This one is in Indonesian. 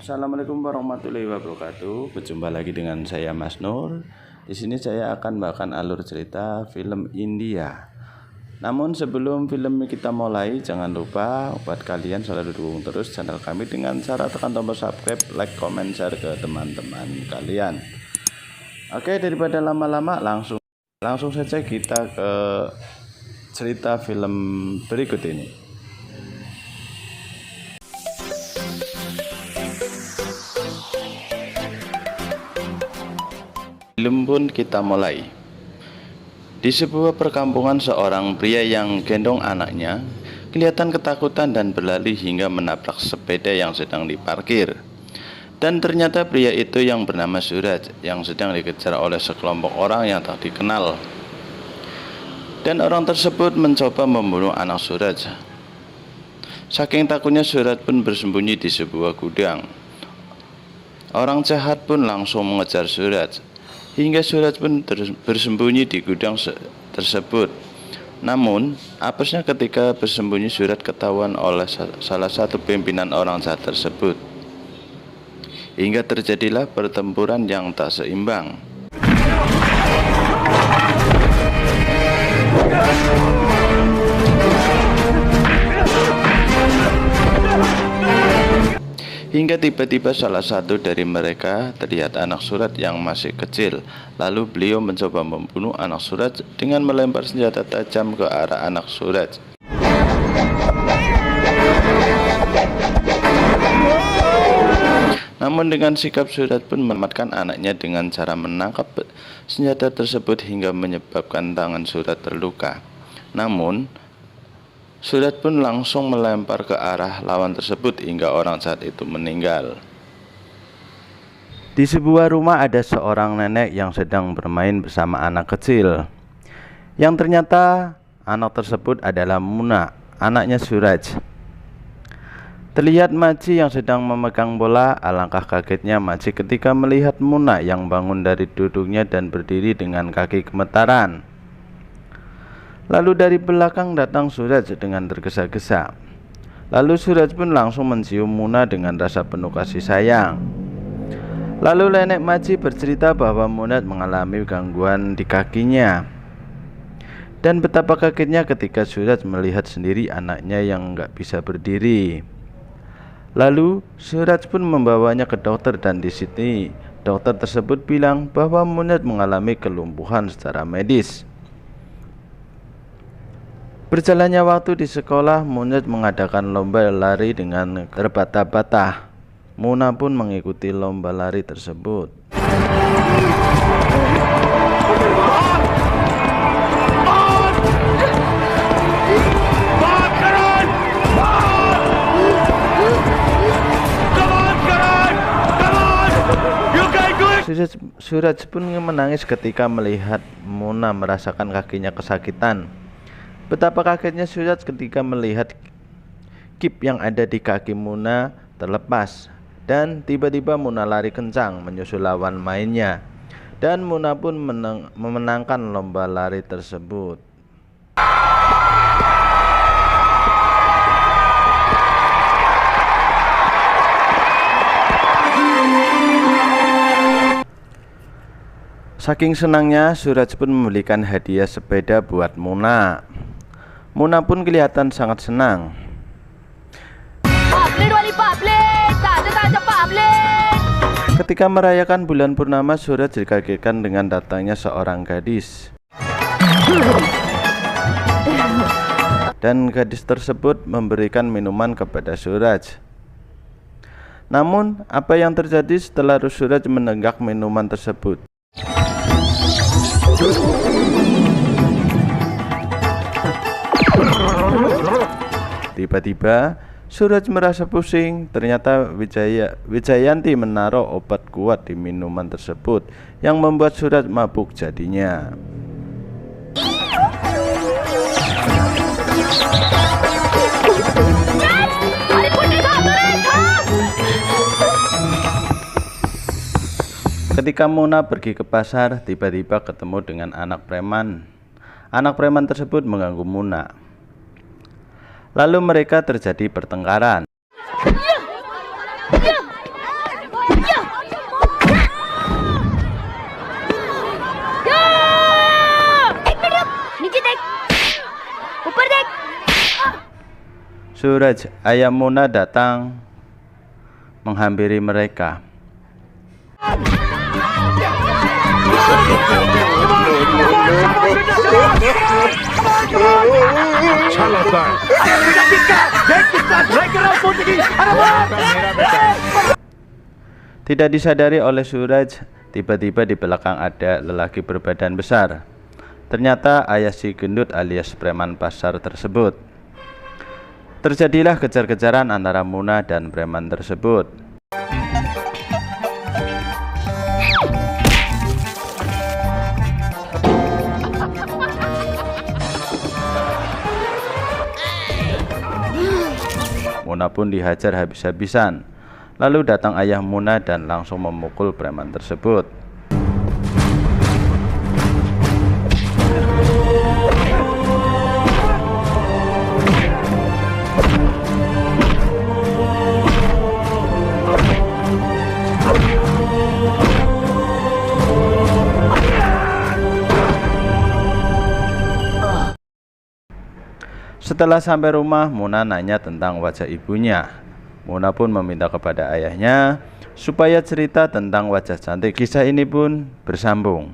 Assalamualaikum warahmatullahi wabarakatuh. Berjumpa lagi dengan saya Mas Nur. Di sini saya akan bahkan alur cerita film India. Namun sebelum film kita mulai, jangan lupa buat kalian selalu dukung terus channel kami dengan cara tekan tombol subscribe, like, comment, share ke teman-teman kalian. Oke, daripada lama-lama langsung saja kita ke cerita film berikut ini. Film pun kita mulai. Di sebuah perkampungan, seorang pria yang gendong anaknya kelihatan ketakutan dan berlari hingga menabrak sepeda yang sedang diparkir. Dan ternyata pria itu yang bernama Suraj yang sedang dikejar oleh sekelompok orang yang tak dikenal. Dan orang tersebut mencoba membunuh anak Suraj. Saking takutnya, Suraj pun bersembunyi di sebuah gudang. Orang jahat pun langsung mengejar Suraj, hingga Suraj pun bersembunyi di gudang tersebut. Namun, apesnya ketika bersembunyi, Suraj ketahuan oleh salah satu pimpinan orang jahat tersebut. Hingga terjadilah pertempuran yang tak seimbang. Hingga tiba-tiba salah satu dari mereka terlihat anak Suraj yang masih kecil. Lalu beliau mencoba membunuh anak Suraj dengan melempar senjata tajam ke arah anak Suraj. Namun dengan sikap Suraj pun menyelamatkan anaknya dengan cara menangkap senjata tersebut hingga menyebabkan tangan Suraj terluka. Namun Suraj pun langsung melempar ke arah lawan tersebut hingga orang jahat itu meninggal. Di sebuah rumah ada seorang nenek yang sedang bermain bersama anak kecil, yang ternyata anak tersebut adalah Muna, anaknya Suraj. Terlihat Maji yang sedang memegang bola. Alangkah kagetnya Maji ketika melihat Muna yang bangun dari duduknya dan berdiri dengan kaki gemetaran. Lalu dari belakang datang Suraj dengan tergesa-gesa. Lalu Suraj pun langsung mencium Muna dengan rasa penuh kasih sayang. Lalu nenek Maji bercerita bahwa Muna mengalami gangguan di kakinya. Dan betapa kagetnya ketika Suraj melihat sendiri anaknya yang nggak bisa berdiri. Lalu Suraj pun membawanya ke dokter, dan di sini dokter tersebut bilang bahwa Muna mengalami kelumpuhan secara medis. Berjalannya waktu di sekolah, Muna mengadakan lomba lari dengan terbata-bata. Muna pun mengikuti lomba lari tersebut. Suraj pun menangis ketika melihat Muna merasakan kakinya kesakitan. Betapa kagetnya Suraj ketika melihat kip yang ada di kaki Muna terlepas. Dan tiba-tiba Muna lari kencang menyusul lawan mainnya. Dan Muna pun memenangkan lomba lari tersebut. Saking senangnya, Suraj pun membelikan hadiah sepeda buat Muna. Muna pun kelihatan sangat senang. Ketika merayakan bulan purnama, Suraj dikagetkan dengan datangnya seorang gadis. Dan gadis tersebut memberikan minuman kepada Suraj. Namun, apa yang terjadi setelah Suraj menenggak minuman tersebut? Tiba-tiba Suraj merasa pusing. Ternyata Wijayanti menaruh obat kuat di minuman tersebut yang membuat Suraj mabuk jadinya. Ketika Muna pergi ke pasar, tiba-tiba ketemu dengan anak preman. Anak preman tersebut mengganggu Muna. Lalu mereka terjadi pertengkaran. Suraj, ayah Muna datang menghampiri mereka. Tidak disadari oleh Suraj, tiba-tiba di belakang ada lelaki berbadan besar. Ternyata ayah si gendut alias preman pasar tersebut. Terjadilah kejar-kejaran antara Muna dan preman tersebut. Muna pun dihajar habis-habisan. Lalu datang ayah Muna dan langsung memukul preman tersebut. Setelah sampai rumah, Muna nanya tentang wajah ibunya. Muna pun meminta kepada ayahnya supaya cerita tentang wajah cantik. Kisah ini pun bersambung.